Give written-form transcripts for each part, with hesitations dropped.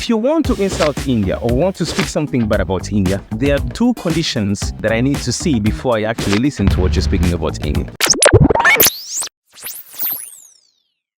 If you want to insult India or want to speak something bad about India, there are two conditions that I need to see before I actually listen to what you're speaking about India.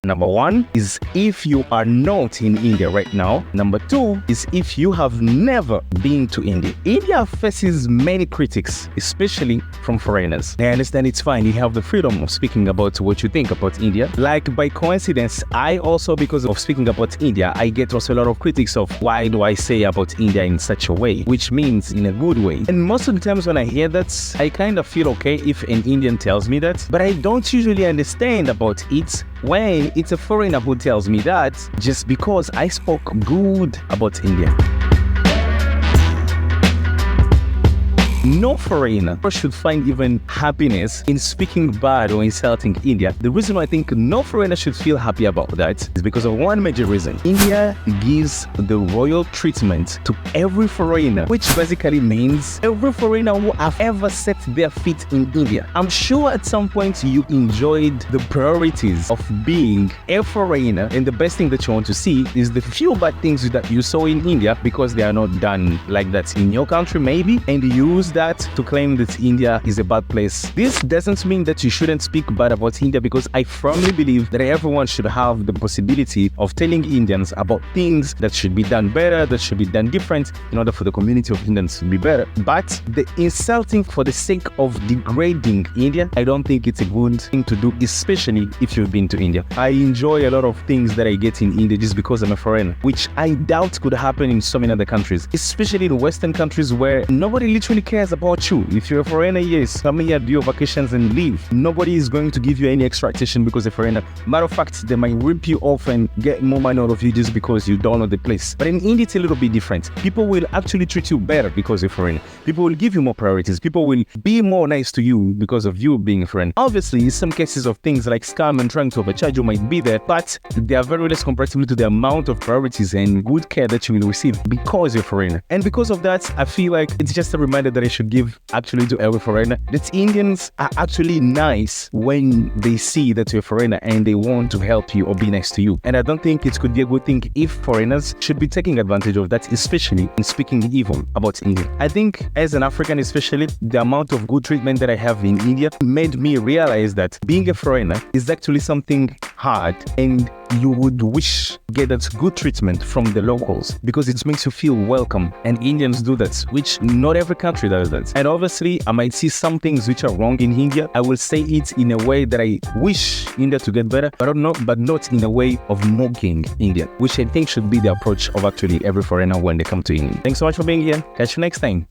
Number one is if you are not in India right now. Number two is if you have never been to India. India faces many critics, especially from foreigners. I understand it's fine. You have the freedom of speaking about what you think about India. Like by coincidence, I also, because of speaking about India, I get also a lot of critics of why do I say about India in such a way, which means in a good way. And most of the times when I hear that, I kind of feel okay if an Indian tells me that, but I don't usually understand about it when it's a foreigner who tells me that just because I spoke good about India. No foreigner should find even happiness in speaking bad or insulting India. The reason why I think no foreigner should feel happy about that is because of one major reason. India gives the royal treatment to every foreigner, which basically means every foreigner who have ever set their feet in India. I'm sure at some point you enjoyed the priorities of being a foreigner, and the best thing that you want to see is the few bad things that you saw in India because they are not done like that in your country maybe, and you use that to claim that India is a bad place. This doesn't mean that you shouldn't speak bad about India, because I firmly believe that everyone should have the possibility of telling Indians about things that should be done better, that should be done different in order for the community of Indians to be better. But the insulting for the sake of degrading India, I don't think it's a good thing to do, especially if you've been to India. I enjoy a lot of things that I get in India just because I'm a foreigner, which I doubt could happen in so many other countries, especially in Western countries where nobody literally cares about you. If you're a foreigner, yes, come here, do your vacations and leave. Nobody is going to give you any extra attention because you're a foreigner. Matter of fact, they might rip you off and get more money out of you just because you don't know the place. But in India, it's a little bit different. People will actually treat you better because you're a foreigner. People will give you more priorities. People will be more nice to you because of you being a foreigner. Obviously, some cases of things like scam and trying to overcharge you might be there, but they are very less comparatively to the amount of priorities and good care that you will receive because you're a foreigner. And because of that, I feel like it's just a reminder that I should give actually to every foreigner that Indians are actually nice when they see that you're a foreigner and they want to help you or be nice to you. And I don't think it could be a good thing if foreigners should be taking advantage of that, especially in speaking evil about India. I think as an African especially, the amount of good treatment that I have in India made me realize that being a foreigner is actually something hard, and you would wish to get that good treatment from the locals because it makes you feel welcome, and Indians do that, which not every country does that. And obviously I might see some things which are wrong in India. I will say it in a way that I wish India to get better, but not in a way of mocking India, which I think should be the approach of actually every foreigner when they come to India. Thanks so much for being here. Catch you next time.